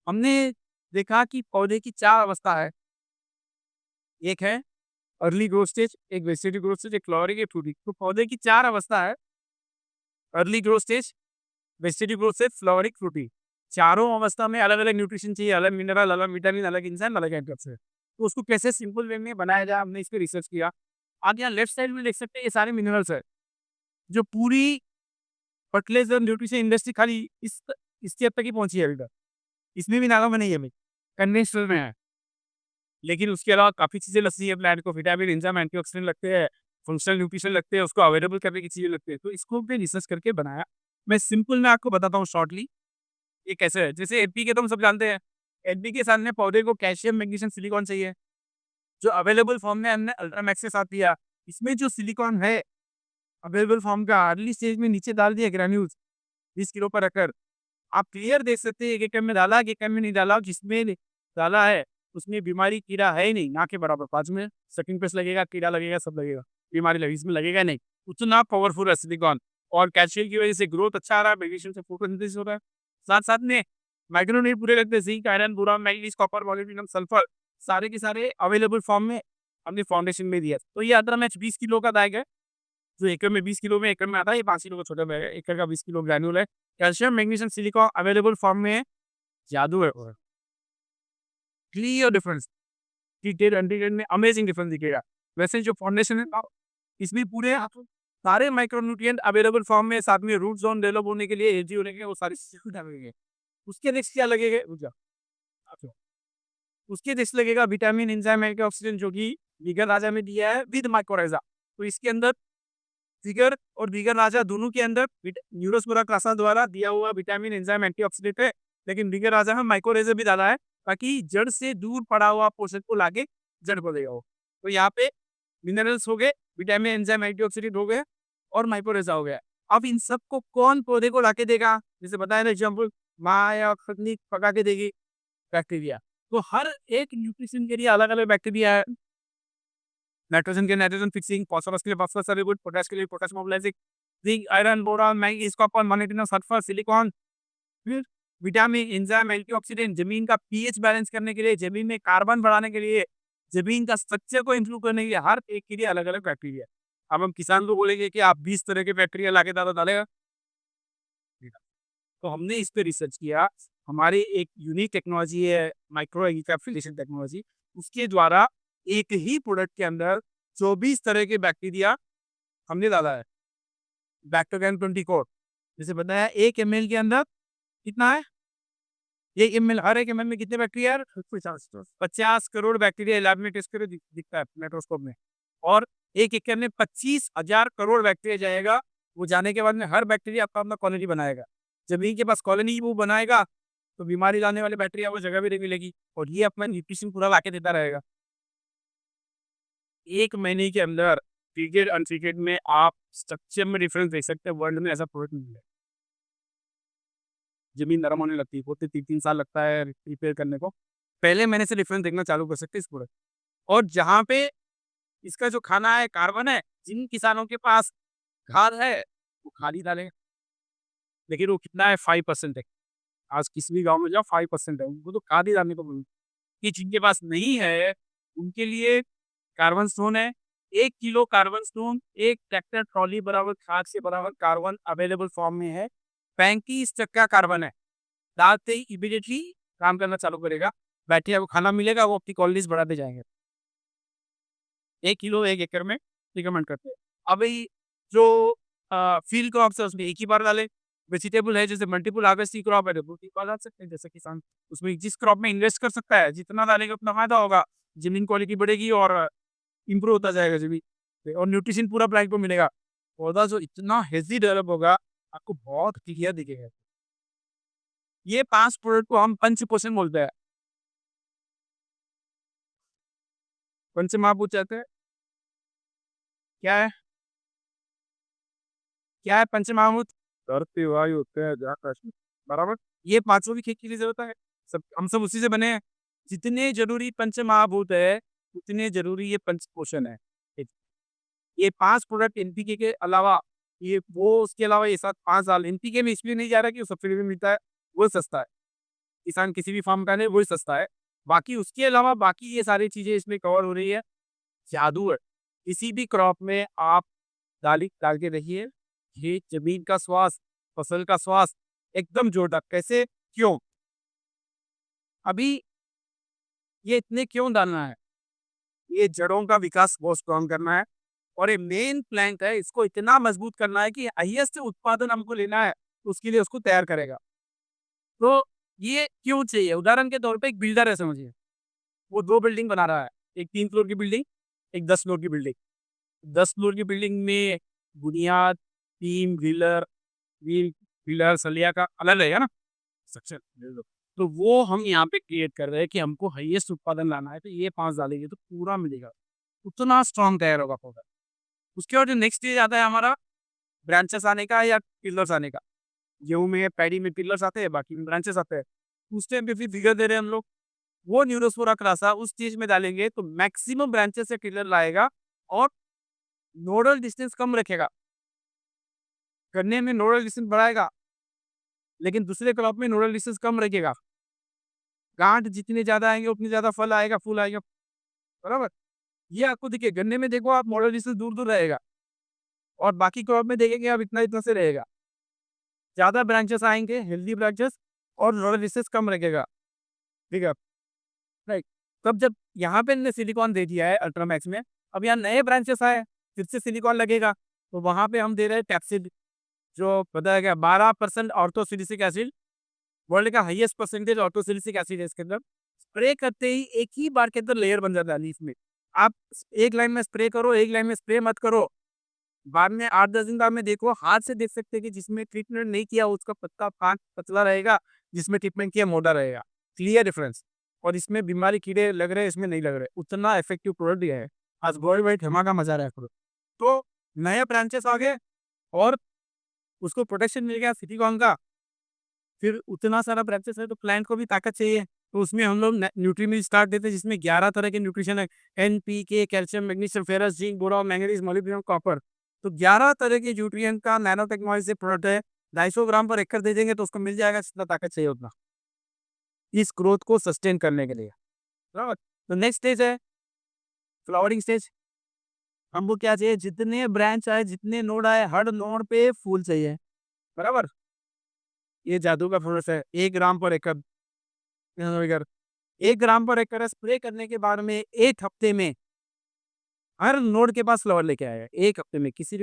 हमने देखा कि पौधे की 4 अवस्था है। एक है अर्ली ग्रोथ स्टेज, एक वेजिटेटिव ग्रोथ स्टेज, एक फ्लावरिंग, एक फ्रूटिंग। तो पौधे की 4 अवस्था है, early growth stage, vegetative growth stage, flowering, fruiting. चारों अवस्था में अलग-अलग न्यूट्रिशन चाहिए, अलग मिनरल, अलग विटामिन, अलग एंजाइम, अलग एंटीऑक्सीडेंट। तो उसको कैसे सिंपल वे में बनाया जाए, हमने इस पे रिसर्च किया। आप यहाँ लेफ्ट साइड में देख सकते हैं, ये सारे मिनरल्स हैं, जो पूरी फर्टिलाइज़र न्यूट्रिशन इंडस्ट्री खाली इसके हद तक ही पहुँची है अभी तक। इसमें भी नागा में नहीं है अभी, कन्वेंशनल में है। लेकिन उसके अलावा काफ़ी चीज़ें लगती है प्लांट को, विटामिन, एंजाइम, एंटीऑक्सीडेंट लगते हैं, फंक्शनल न्यूट्रिशन लगते हैं, उसको अवेलेबल करने की चीज़ें लगती है। तो इसको पे रिसर्च करके बनाया। मैं सिंपल में आपको बताता हूँ शॉर्टली, ये कैसे है। जैसे एनपीके तो हम सब जानते हैं, एनपीके के साथ में पौधे को कैल्शियम, मैग्नीशियम, सिलिकॉन चाहिए, जो अवेलेबल फॉर्म में हमने अल्ट्रामैक्स के साथ दिया। इसमें जो सिलिकॉन है, अवेलेबल फॉर्म का अर्ली स्टेज में नीचे डाल दिया ग्रैन्यूल्स 20 किलो पर एकड़। आप क्लियर देख सकते हैं 1 एकड़ में डाला, 1 एकड़ में नहीं डाला, जिसमें डाला है उसमें बीमारी कीड़ा है ही नहीं, ना के बराबर। बाजू में सकिंग पेस्ट लगेगा, कीड़ा लगेगा, सब लगेगा, बीमारी लगेगी, इसमें लगेगा नहीं। उतना पावरफुल है सिलिकॉन, और कैल्शियम की वजह से ग्रोथ अच्छा आ रहा है, मैग्नीशियम से फोटोसिंथेसिस हो रहा है। साथ-साथ में माइक्रोन्यूट्रिएंट पूरे लगते हैं, zinc, iron, boron, manganese, copper, molybdenum, sulphur, सारे के सारे अवेलेबल फॉर्म में हमने फाउंडेशन में दिया। तो ये अल्ट्रामैक्स 20 किलो का बैग है, जो एकड़ में 20 किलो में एकड़ में आता है, ये 5 किलो का छोटा बैग है, एकड़ का 20 किलो ग्रैन्यूल है। Calcium, magnesium, silicon available form में है, जादू है और क्लियर डिफरेंस, डिटेल एंटीजन में अमेजिंग डिफरेंस दिखेगा। वैसे जो फाउंडेशन है ना, इसमें पूरे आपको सारे माइक्रोन्यूट्रिएंट अवेलेबल फॉर्म में, साथ में रूट ज़ोन डेवलप होने के लिए, हेल्दी होने के लिए, वो सारी चीज़ें डालेंगे। उसके नेक्स्ट क्या लगेगा, रुक जाओ, अच्छा, उसके नेक्स्ट लगेगा विटामिन, एंजाइम, एंटीऑक्सीडेंट, जो कि विगर राजा में दिया है विद माइक्रोराइज़ा। तो इसके अंदर फिगर और विगर राजा दोनों के अंदर न्यूरोस्पोरा क्लासा द्वारा दिया हुआ विटामिन, एंजाइम, एंटीऑक्सीडेंट है, लेकिन विगर राजा में माइक्रोराइज़ा भी डाला है, ताकि जड़ से दूर पड़ा हुआ पोषक को लाके जड़ को देगा वो। तो यहाँ पे मिनरल्स हो गए, विटामिन, एंजाइम, एंटीऑक्सीडेंट हो गए, और माइक्रोराइज़ा हो गया। अब इन सबको कौन पौधे को लाके देगा? जैसे बताया ना एग्जांपल, माँ या पत्नी पका के देगी, बैक्टीरिया। तो हर एक न्यूट्रिशन के लिए अलग-अलग बैक्टीरिया है। नाइट्रोजन के नाइट्रोजन फिक्सिंग, फास्फोरस के लिए फास्फोरस सॉल्युबल, पोटाश के लिए potash mobilising, zinc, iron, boron, manganese, copper, molybdenum, sulphur, silicon, फिर विटामिन, एंजाइम, एंटीऑक्सीडेंट, जमीन का पीएच बैलेंस करने के लिए, जमीन में कार्बन बढ़ाने के लिए, जमीन का स्ट्रक्चर को इम्प्रूव करने के लिए, हर एक के लिए अलग-अलग बैक्टीरिया। अब हम किसान को बोलेंगे कि आप 20 तरह के बैक्टीरिया लाके डालो, डालेगा? तो हमने इस पे रिसर्च किया। हमारी एक यूनिक टेक्नोलॉजी है, माइक्रो एन्कैप्सुलेशन टेक्नोलॉजी। उसके द्वारा एक ही प्रोडक्ट के अंदर 24 तरह के बैक्टीरिया हमने डाला है। बैक्टोगैम 24, जैसे बताया 1 एमएल के अंदर कितना है? 1 एमएल, हर 1 एमएल में कितने बैक्टीरिया है? 50 करोड़ बैक्टीरिया लैब में टेस्ट करो, दिखता है माइक्रोस्कोप में। और 1 एकड़ में 25,000 करोड़ बैक्टीरिया जाएगा। वो जाने के बाद में हर बैक्टीरिया आपका अपना कॉलोनी बनाएगा। जब इनके पास कॉलोनी वो बनाएगा, तो बीमारी लाने वाले बैक्टीरिया को जगह भी नहीं मिलेगी, और ये अपना न्यूट्रिशन पूरा लाके देता रहेगा। 1 महीने के अंदर ट्रीटेड अनट्रीटेड में आप स्ट्रक्चर में डिफरेंस देख सकते हैं। वर्ल्ड में ऐसा प्रोडक्ट नहीं है। ज़मीन नरम होने लगती है, होते 3-3 साल लगता है रिपेयर करने को। पहले महीने से डिफरेंस देखना चालू कर सकते हैं इस प्रोडक्ट। और जहाँ पे इसका जो खाना है, कार्बन है, जिन किसानों के पास खाद है, वो खाद ही डालेंगे। लेकिन वो कितना है, 5% है। आज किसी भी गाँव में जाओ, 5% है, उनको तो खाद ही डालने को बोलो। कि जिनके पास नहीं है, उनके लिए कार्बन स्टोन है। 1 kilo carbon stone, 1 tractor trolley बराबर खाद से बराबर कार्बन अवेलेबल फॉर्म में है। 35% कार्बन है। डालते ही इमीडिएटली काम करना चालू करेगा। बैक्टीरिया को खाना मिलेगा, वो अपनी कॉलोनीज़ बढ़ाते जाएँगे। 1 किलो 1 एकड़ में रिकमेंड करते हैं। अभी जो फील्ड क्रॉप्स है, उसमें एक ही बार डालें। वेजिटेबल है, जैसे मल्टीपल हार्वेस्ट की क्रॉप है, तो 2-3 बार डाल सकते हैं। जैसे किसान उसमें जिस क्रॉप में इन्वेस्ट कर सकता है, जितना डालेगा उतना फ़ायदा होगा। ज़मीन क्वालिटी बढ़ेगी और इम्प्रूव होता जाएगा ज़मीन, और न्यूट्रिशन पूरा प्लांट को मिलेगा। पौधा जो इतना हेल्दी डेवलप होगा, आपको बहुत क्लियर दिखेगा। ये 5 प्रोडक्ट को हम पंच-पोषण बोलते हैं। पंचमहाभूत कहते हैं, क्या है? क्या है पंचमहाभूत? धरती, वायु, तेज, आकाश, बराबर? ये पाँचों भी खेत के लिए ज़रूरत है। सब हम सब उसी से बने हैं। जितने ज़रूरी पंचमहाभूत है, उतने ज़रूरी ये पंचपोषण है। ठीक। ये 5 प्रोडक्ट एनपीके के अलावा, ये वो उसके अलावा ये सब 5 डाल, एनपीके में इसलिए नहीं जा रहा कि वो सब्सिडी में मिलता है, वो सस्ता है। किसान किसी भी फार्म का ले वही सस्ता है। बाकी उसके अलावा बाकी ये सारी चीज़ें इसमें कवर हो रही है। जादू है। किसी भी क्रॉप में आप डाल के देखिए, ये ज़मीन का स्वास्थ्य, फसल का स्वास्थ्य एकदम जोरदार। कैसे? क्यों? अभी ये इतने क्यों डालना है? ये जड़ों का विकास बहुत स्ट्रॉन्ग करना है और ये मेन प्लैंक है, इसको इतना मजबूत करना है कि हाईएस्ट उत्पादन हमको लेना है, तो उसके लिए उसको तैयार करेगा। तो ये क्यों चाहिए? उदाहरण के तौर पे एक बिल्डर है समझिए, वो 2 बिल्डिंग बना रहा है, एक 3 फ्लोर की बिल्डिंग, एक 10 फ्लोर की बिल्डिंग। 10 फ्लोर की बिल्डिंग में बुनियाद, बीम, व्हील, पिलर, सलिया का अलग रहेगा ना स्ट्रक्चर। तो वो हम यहाँ पे क्रिएट कर रहे हैं कि हमको हाईएस्ट उत्पादन लाना है, तो ये 5 डालेंगे तो पूरा मिलेगा। उतना स्ट्रॉन्ग तैयार होगा पौधा। उसके बाद जो नेक्स्ट स्टेज आता है हमारा ब्रांचेस आने का या पिलर्स आने का। गेहूँ में, पैडी में पिलर्स आते हैं, बाकी में ब्रांचेस आते हैं। उस टाइम पे फिर फिगर दे रहे हैं हम लोग। वो न्यूरोस्पोरा क्लासा उस चीज़ में डालेंगे तो मैक्सिमम ब्रांचेस से पिलर लाएगा और नोडल डिस्टेंस कम रखेगा। गन्ने में नोडल डिस्टेंस बढ़ाएगा, लेकिन दूसरे क्रॉप में नोडल डिस्टेंस कम रखेगा। गांठ जितने ज़्यादा आएँगे उतनी ज़्यादा फल आएगा, फूल आएगा, बराबर? ये आपको देखिए गन्ने में देखो आप नोडल डिस्टेंस दूर-दूर रहेगा और बाकी क्रॉप में देखेंगे आप इतना-इतना से रहेगा। ज़्यादा ब्रांचेस आएँगे, हेल्दी ब्रांचेस और नोडल डिस्टेंस कम रखेगा, ठीक है? राइट। तब जब यहाँ पे इनने सिलिकॉन दे दिया है अल्ट्रामैक्स में, अब यहाँ नए ब्रांचेस आए, फिर से सिलिकॉन लगेगा, तो वहाँ पे हम दे रहे हैं टैक्सिड, जो पता है क्या 12% ऑर्थोसिलिसिक एसिड, वर्ल्ड का हाईएस्ट परसेंटेज ऑर्थोसिलिसिक एसिड है इसके अंदर। स्प्रे करते ही एक ही बार के अंदर लेयर बन जाता है लीफ में। आप एक लाइन में स्प्रे करो, एक लाइन में स्प्रे मत करो। बाद में 8-10 दिन बाद में देखो, हाथ से देख सकते हैं कि जिसमें ट्रीटमेंट नहीं किया उसका पत्ता पतला रहेगा, जिसमें ट्रीटमेंट किया मोटा रहेगा। Clear difference. और इसमें बीमारी कीड़े लग रहे हैं, इसमें नहीं लग रहे। उतना इफेक्टिव प्रोडक्ट ये है। आज गोल्ड वाइट धमाका मचा रहा है प्रोडक्ट। तो नए ब्रांचेस आ गए और उसको प्रोटेक्शन मिल गया सिलिकॉन का। फिर उतना सारा ब्रांचेस है तो प्लांट को भी ताकत चाहिए। तो उसमें हम लोग न्यूट्रीमिल स्टार्ट देते हैं जिसमें 11 तरह के न्यूट्रिशन है। NPK, calcium, magnesium, ferrous, zinc, boron, manganese, molybdenum, copper. तो 11 तरह के न्यूट्रिएंट का नैनो टेक्नोलॉजी से प्रोडक्ट है। 250 ग्राम पर एकड़ दे देंगे तो उसको मिल जाएगा जितना ताकत चाहिए उतना, इस ग्रोथ को सस्टेन करने के लिए। बराबर। तो नेक्स्ट स्टेज है फ्लावरिंग स्टेज। हमको क्या चाहिए? जितने ब्रांच आए, जितने नोड आए, हर नोड पे फूल चाहिए। बराबर। ये जादू का प्रोसेस है। 1 ग्राम पर एकड़। 1 ग्राम पर एकड़ स्प्रे करने के बाद में 1 हफ्ते में हर नोड के पास फ्लावर लेके आएगा। 1 हफ्ते में किसी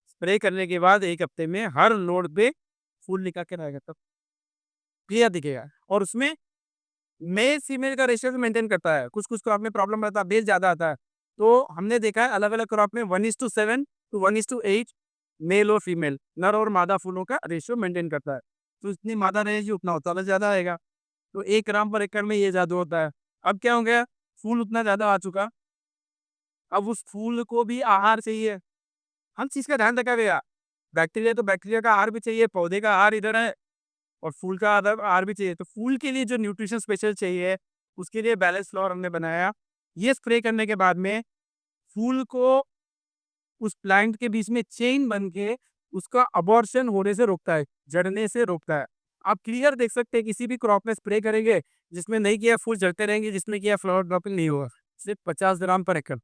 स्प्रे करने के बाद 1 हफ्ते में हर नोड पे फूल निकल के आएगा, तब क्लियर दिखेगा। और उसमें मेल फीमेल का रेशियो भी मेंटेन करता है। कुछ-कुछ क्रॉप में प्रॉब्लम रहता है, मेल ज़्यादा आता है। तो हमने देखा है अलग-अलग क्रॉप में 1:7 टू 1:8 मेल और फीमेल, नर और मादा फूलों का रेशियो मेंटेन करता है। तो जितनी मादा रहेगी उतना उत्पादन ज़्यादा आएगा। तो 1 ग्राम पर एकड़ में ये जादू होता है। अब क्या हो गया? फूल उतना ज़्यादा आ चुका, अब उस फूल को भी आहार चाहिए। हर चीज़ का ध्यान रखा गया। बैक्टीरिया तो बैक्टीरिया का आहार भी चाहिए, पौधे का आहार इधर है और फूल का आहार आहार भी चाहिए। तो फूल के लिए जो न्यूट्रिशन स्पेशल चाहिए, उसके लिए बैलेंस फ्लोर हमने बनाया। ये स्प्रे करने के बाद में फूल को उस प्लांट के बीच में चेन बन के उसका अबॉर्शन होने से रोकता है, जड़ने से रोकता है। आप क्लियर देख सकते हैं किसी भी क्रॉप में स्प्रे करेंगे, जिसमें नहीं किया फूल झड़ते रहेंगे, जिसमें किया फ्लावर ड्रॉपिंग नहीं होगा। सिर्फ 50 ग्राम पर एकड़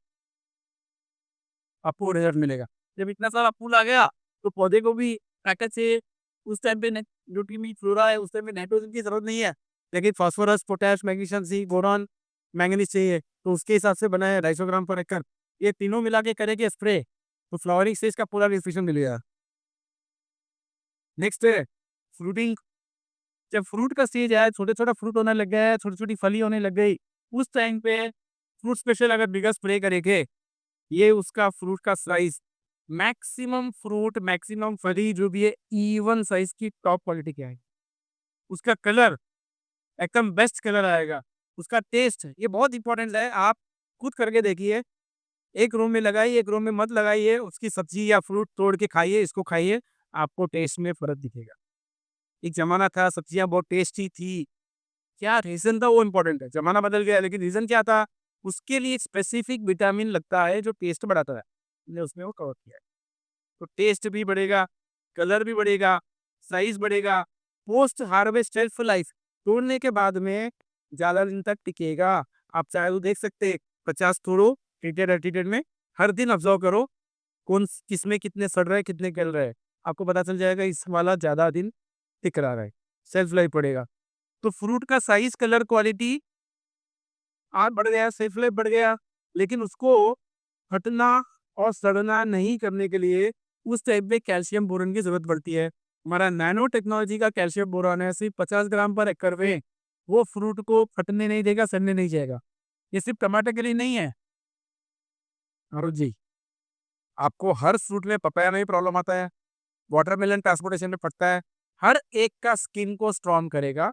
आपको रिजल्ट मिलेगा। जब इतना सारा फूल आ गया, तो पौधे को भी ताकत चाहिए। उस टाइम पे न्यूट्रीमिल फ्लोरा है, उस टाइम पे नाइट्रोजन की जरूरत नहीं है, लेकिन phosphorus, potash, magnesium, zinc, boron, manganese चाहिए। तो उसके हिसाब से बनाया 250 ग्राम पर एकड़। ये तीनों मिला के करेंगे स्प्रे, तो फ्लावरिंग स्टेज का पूरा न्यूट्रिशन मिलेगा। नेक्स्ट है फ्रूटिंग। जब फ्रूट का स्टेज आया, छोटे-छोटा फ्रूट होने लग गया है, छोटी-छोटी फली होने लग गई, उस टाइम पे फ्रूट स्पेशल अगर बिगर स्प्रे करेंगे, ये उसका फ्रूट का साइज मैक्सिमम फ्रूट, मैक्सिमम फली जो भी है, इवन साइज की टॉप क्वालिटी की आएगी। उसका कलर एकदम बेस्ट कलर आएगा। उसका टेस्ट ये बहुत इंपॉर्टेंट है, आप खुद करके देखिए। एक रूम में लगाइए, एक रूम में मत लगाइए। उसकी सब्जी या फ्रूट तोड़ के खाइए, इसको खाइए, आपको टेस्ट में फ़र्क दिखेगा। एक ज़माना था सब्जियाँ बहुत टेस्टी थी, क्या रीज़न था वो इम्पोर्टेंट है। ज़माना बदल गया लेकिन रीज़न क्या था? उसके लिए एक स्पेसिफिक विटामिन लगता है जो टेस्ट बढ़ाता है। हमने उसमें वो कवर किया है। तो टेस्ट भी बढ़ेगा, कलर भी बढ़ेगा, साइज़ बढ़ेगा, पोस्ट हार्वेस्ट शेल्फ लाइफ, तोड़ने के बाद में ज़्यादा दिन तक टिकेगा। आप चाहे तो देख सकते हैं, 50 तोड़ो, ट्रीटेड एटीट्यूड में, हर दिन ऑब्जर्व करो, कौन किसमें कितने सड़ रहे हैं, कितने गल रहे हैं। आपको पता चल जाएगा इस वाला ज़्यादा दिन टिक रहा है, शेल्फ लाइफ बढ़ेगा। तो फ्रूट का साइज़, कलर, क्वालिटी आज बढ़ गया, शेल्फ लाइफ बढ़ गया, लेकिन उसको फटना और सड़ना नहीं करने के लिए उस टाइप में कैल्शियम बोरॉन की ज़रूरत पड़ती है। हमारा नैनो टेक्नोलॉजी का कैल्शियम बोरॉन है, सिर्फ 50 ग्राम पर एकड़ में, वो फ्रूट को फटने नहीं देगा, सड़ने नहीं जाएगा। ये सिर्फ टमाटर के लिए नहीं है। और जी, आपको हर फ्रूट में, पपाया में भी प्रॉब्लम आता है, वाटरमेलन ट्रांसपोर्टेशन में फटता है। हर एक का स्किन को स्ट्रॉन्ग करेगा,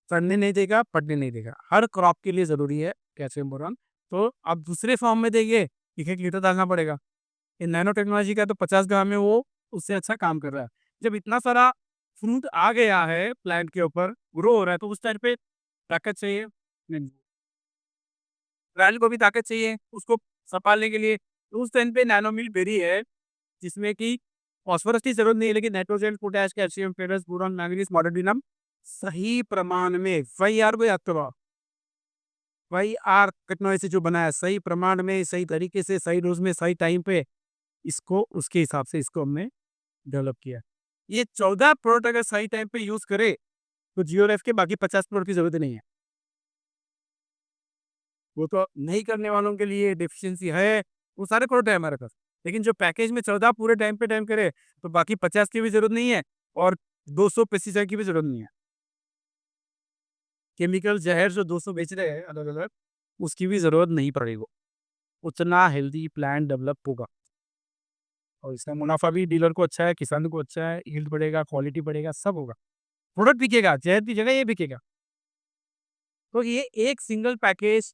सड़ने नहीं देगा, फटने नहीं देगा। हर क्रॉप के लिए ज़रूरी है कैल्शियम बोरॉन। तो आप दूसरे फॉर्म में देंगे, 1-1 लीटर डालना पड़ेगा। ये नैनो टेक्नोलॉजी का तो 50 ग्राम में वो उससे अच्छा काम कर रहा है। जब इतना सारा फ्रूट आ गया है प्लांट के ऊपर, ग्रो हो रहा है, तो उस टाइम पे ताकत चाहिए। नहीं, प्लांट को भी ताकत चाहिए उसको संभालने के लिए। तो उस टाइम पे नैनो मिल्क बेरी है, जिसमें कि फास्फोरस की जरूरत नहीं है, लेकिन nitrogen, potash, calcium, ferrous, boron, manganese, molybdenum सही प्रमाण में, वही आर को याद करो, वही आर टेक्नोलॉजी से जो बना है, सही प्रमाण में, सही तरीके से, सही डोज में, सही टाइम पे, इसको उसके हिसाब से इसको हमने डेवलप किया। ये 14 प्रोडक्ट अगर सही टाइम पे यूज़ करे, तो जियोलाइफ के बाकी 50 प्रोडक्ट की ज़रूरत नहीं है। वो तो नहीं करने वालों के लिए डेफिशिएंसी है, वो सारे प्रोडक्ट है हमारे पास। लेकिन जो पैकेज में 14 पूरे टाइम पे टाइम करे, तो बाकी 50 की भी ज़रूरत नहीं है और 200 पेस्टिसाइड की भी ज़रूरत नहीं है। केमिकल ज़हर जो 200 बेच रहे हैं अलग-अलग, उसकी भी ज़रूरत नहीं पड़ेगी। उतना हेल्दी प्लांट डेवलप होगा और इसका मुनाफ़ा भी डीलर को अच्छा है, किसान को अच्छा है, यील्ड बढ़ेगा, क्वालिटी बढ़ेगा, सब होगा। प्रोडक्ट बिकेगा, ज़हर की जगह ये बिकेगा। तो ये एक सिंगल पैकेज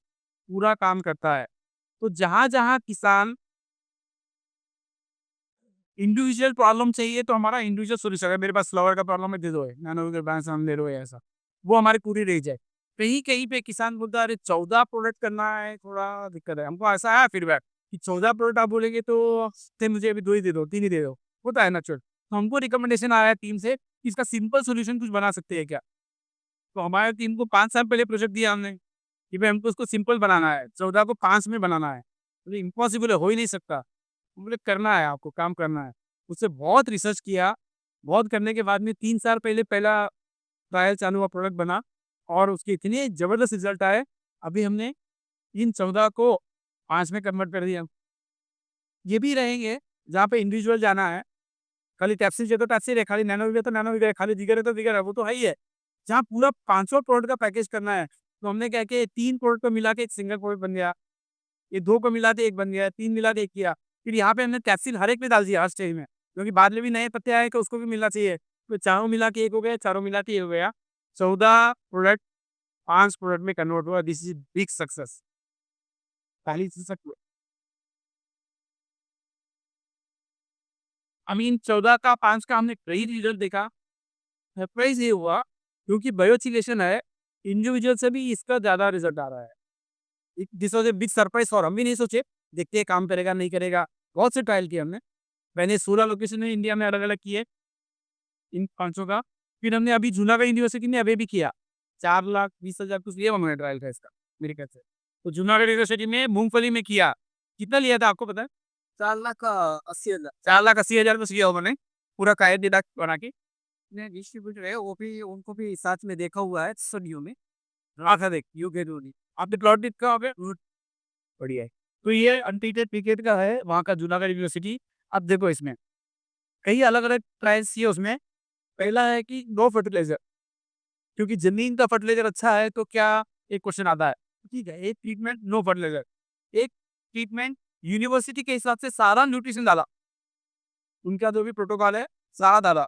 पूरा काम करता है। तो जहाँ-जहाँ किसान इंडिविजुअल प्रॉब्लम चाहिए, तो हमारा इंडिविजुअल सॉल्यूशन है। मेरे पास फ्लावर का प्रॉब्लम है, दे दो, नैनो हम दे दो, ऐसा वो हमारी पूरी रेंज है। कहीं कहीं पे किसान बोलता है अरे 14 प्रोडक्ट करना है, थोड़ा दिक्कत है। हमको ऐसा आया फीडबैक कि 14 प्रोडक्ट आप बोलेंगे तो मुझे अभी 2 ही दे दो, 3 ही दे दो, होता है नेचुरल। तो हमको रिकमेंडेशन आया है टीम से कि इसका सिंपल सोल्यूशन कुछ बना सकते हैं क्या। तो हमारे टीम को 5 साल पहले प्रोजेक्ट दिया हमने कि भाई हमको उसको सिंपल बनाना है, 14 को 5 में बनाना है। बोले इम्पॉसिबल है, हो ही नहीं सकता। बोले करना है, आपको काम करना है। उससे बहुत रिसर्च किया, बहुत करने के बाद में 3 साल पहले पहला ट्रायल चालू हुआ, प्रोडक्ट बना और उसके इतने ज़बरदस्त रिज़ल्ट आए। अभी हमने इन 14 को 5 में कन्वर्ट कर दिया। ये भी रहेंगे जहाँ पे इंडिविजुअल जाना है, खाली टैप्सी चाहिए तो टैप्सी रहे, खाली नैनो है तो नैनो है, खाली जिगर है तो जिगर है, वो तो है ही है। जहाँ पूरा 500 प्रोडक्ट का पैकेज करना है, तो हमने क्या किया, 3 प्रोडक्ट को मिला के एक सिंगल प्रोडक्ट बन गया। ये 2 को मिला के 1 बन गया, 3 मिला के 1 किया। फिर यहाँ पे हमने कैप्सूल हर एक में डाल दिया हर स्टेज में, क्योंकि बाद में भी नए पत्ते आए तो उसको भी मिलना चाहिए। तो चारों मिला के 1 हो गया, चारों मिला के 1 हो गया। 14 प्रोडक्ट 5 प्रोडक्ट में कन्वर्ट हुआ, दिस इज़ बिग सक्सेस। पहली चीज़ आई मीन 14 का 5 का हमने कई रिजल्ट देखा। सरप्राइज़ ये हुआ क्योंकि बायोचिलेशन है, इंडिविजुअल से भी इसका ज़्यादा रिजल्ट आ रहा है। This was a big surprise for हम भी नहीं सोचे, देखते हैं काम करेगा, नहीं करेगा। बहुत से ट्रायल किए हमने। मैंने 16 लोकेशन में इंडिया में अलग-अलग किए, इन 500 का। फिर हमने अभी जूनागढ़ यूनिवर्सिटी में अभी भी किया। 4,20,000 कुछ लिया उन्होंने ट्रायल का इसका, मेरे ख्याल से। तो जूनागढ़ यूनिवर्सिटी में मूँगफली में किया। कितना लिया था आपको पता है? 4,80,000 4,80,000 कुछ लिया उन्होंने, पूरा कायदे बना के। ने डिस्ट्रीब्यूटर है, वो भी उनको भी साथ में देखा हुआ है स्टूडियो में। रहा था देख, यू गेट ओनली। आपने प्लॉट देखा होगा? बढ़िया है। तो ये अनट्रीटेड क्रिकेट का है, वहाँ का जूनागढ़ यूनिवर्सिटी। अब देखो इसमें, कई अलग-अलग ट्रायल्स किए उसमें। पहला है कि नो फर्टिलाइज़र, क्योंकि ज़मीन का फर्टिलाइज़र अच्छा है तो क्या, एक क्वेश्चन आता है। ठीक है, एक ट्रीटमेंट नो फर्टिलाइज़र, एक ट्रीटमेंट यूनिवर्सिटी के हिसाब से सारा न्यूट्रिशन डाला, उनका जो भी प्रोटोकॉल है, सारा डाला।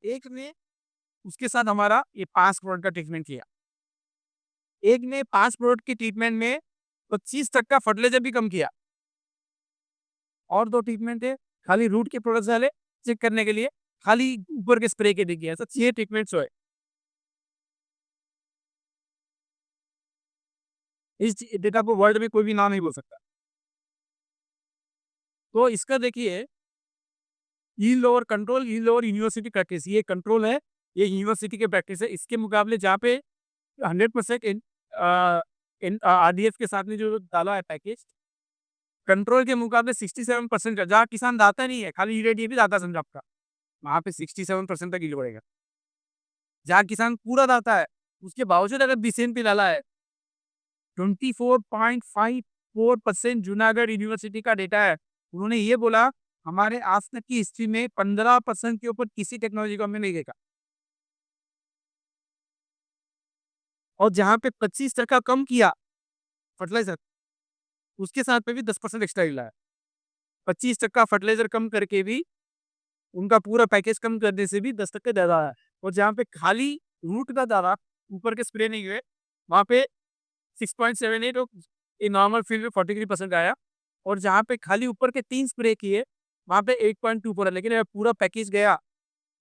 एक ने उसके साथ हमारा ये 5 प्रोडक्ट का ट्रीटमेंट किया। एक ने 5 प्रोडक्ट की ट्रीटमेंट में 25 तक का फर्टिलाइज़र भी कम किया। और 2 ट्रीटमेंट है, खाली रूट के प्रोडक्ट्स डाले चेक करने के लिए, खाली ऊपर के स्प्रे के नहीं किया। ऐसा 6 ट्रीटमेंट्स हुए। इस डेटा को वर्ल्ड में कोई भी ना नहीं बोल सकता। तो इसका देखिए, yield over control, yield over university practice, ये कंट्रोल है, ये यूनिवर्सिटी के प्रैक्टिस है। इसके मुकाबले जहाँ पे 100% इन आरडीएफ के साथ में जो डाला है पैकेज, कंट्रोल के मुकाबले 67% का, जहाँ किसान दाता नहीं है, खाली यूरिया डीएपी दाता समझो आपका, वहाँ पे 67% तक यील्ड बढ़ेगा। जहाँ किसान पूरा दाता है, उसके बावजूद अगर बीसीएन पे डाला है, 24.54% जूनागढ़ यूनिवर्सिटी का डेटा है। उन्होंने ये बोला, हमारे आज तक की हिस्ट्री में 15% के ऊपर किसी टेक्नोलॉजी को हमने नहीं देखा। और जहाँ पे 25% कम किया फर्टिलाइजर, उसके साथ में भी 10% एक्स्ट्रा हिला है। 25% फर्टिलाइजर कम करके भी, उनका पूरा पैकेज कम करने से भी 10% ज़्यादा है। और जहाँ पे खाली रूट का दाना, ऊपर के स्प्रे नहीं हुए, वहाँ पे 6.78 और नॉर्मल फील्ड में 43% आया। और जहाँ पे खाली ऊपर के 3 स्प्रे किए, वहाँ पे 8.24 है। लेकिन अगर पूरा पैकेज गया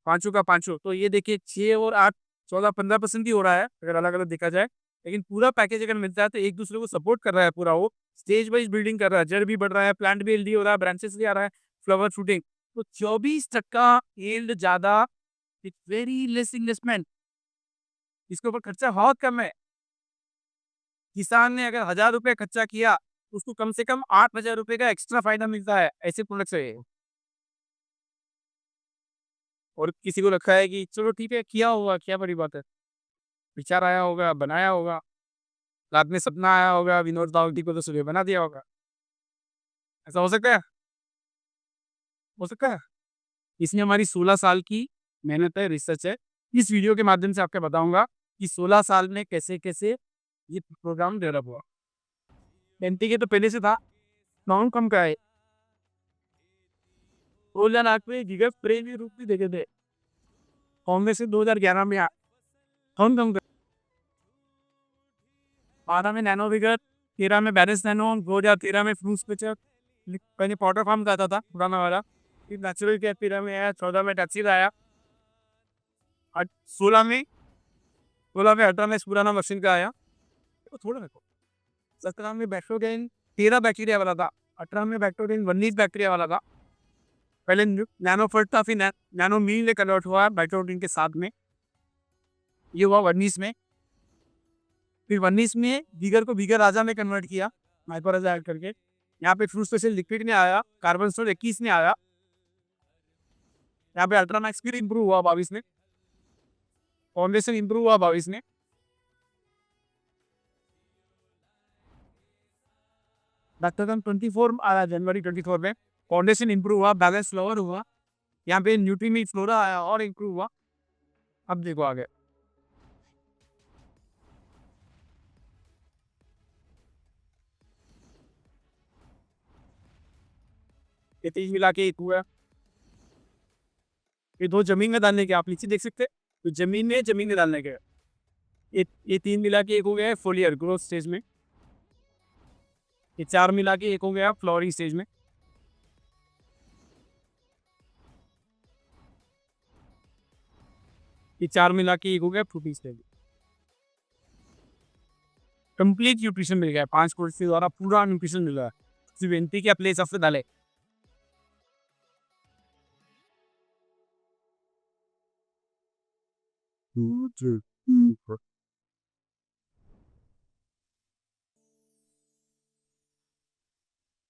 पाँचों का पाँचों, तो ये देखिए 6 और 8, 14-15% ही हो रहा है, अगर अलग-अलग देखा जाए। लेकिन पूरा पैकेज अगर मिलता है तो एक दूसरे को सपोर्ट कर रहा है पूरा वो, स्टेज वाइज बिल्डिंग कर रहा है, जड़ भी बढ़ रहा है, प्लांट भी हेल्दी हो रहा है, ब्रांचेस भी आ रहा है, फ्लावर शूटिंग। तो 24% यील्ड ज़्यादा, इट्स वेरी लेस इन्वेस्टमेंट, इसके ऊपर खर्चा बहुत कम है। किसान ने अगर ₹1000 खर्चा किया, तो उसको कम से कम ₹8000 का एक्स्ट्रा फायदा मिलता है, ऐसे प्रोडक्ट से। और किसी को लगता है कि चलो ठीक है, किया होगा, क्या बड़ी बात है। विचार आया होगा, बनाया होगा, रात में सपना आया होगा, विनोद दावटी को तो सुबह बना दिया होगा। ऐसा हो सकता है? हो सकता है? इसमें हमारी 16 साल की मेहनत है, रिसर्च है। इस वीडियो के माध्यम से आपको बताऊँगा कि 16 साल में कैसे-कैसे ये प्रोग्राम डेवलप हुआ। एनपीके तो पहले से था, नॉन कम का है। 2008 में गीगा स्प्रे के रूप में देखे थे। कांग्रेस से 2011 में नॉन कम का, 12 में नैनो विगर, 13 में बैलेंस नैनो, 2013 में फ्रूट्स पिक्चर, पहले पाउडर फार्म का आता था पुराना वाला, फिर नेचुरल केयर 13 में आया, 14 में टैक्सीज आया, और 16 में अल्ट्रामेक्स पुराना मशीन का आया। तो थोड़ा रखो, 17 में बैक्टोगेन 13 बैक्टीरिया वाला था, 18 में बैक्टोगेन 19 बैक्टीरिया वाला था। पहले नैनो फर्ट था, फिर नैनो मील में कन्वर्ट हुआ बैक्टोगेन के साथ में, ये हुआ 19 में। फिर 19 में विगर को विगर राजा में कन्वर्ट किया, माइक्रोराजा ऐड करके। यहाँ पे फ्रूट स्पेशल लिक्विड में आया, कार्बन स्टोर 21 में आया। यहाँ पे अल्ट्रामैक्स फिर इंप्रूव हुआ 22 में, फाउंडेशन इंप्रूव हुआ 22 में। डॉक्टर 24 आया जनवरी 24 में, फाउंडेशन इंप्रूव हुआ, बैलेंस फ्लावर हुआ, यहाँ पे न्यूट्रीमिक्स फ्लोरा आया और इंप्रूव हुआ। अब देखो आगे, ये 3 मिला के 1 हुआ। ये 2 जमीन में डालने के, आप नीचे देख सकते हैं, तो जमीन में डालने के, ये 3 मिला के 1 हो गया है फोलियर ग्रोथ स्टेज में। ये 4 मिला के 1 हो गया फ्लावरिंग स्टेज में। ये 4 मिला के 1 हो गया फ्रूटिंग स्टेज में। कंप्लीट न्यूट्रिशन मिल गया है, 5 कोर्स के द्वारा पूरा न्यूट्रिशन मिल रहा है। सिर्फ एनपीके या प्लेस ऑफ डाले।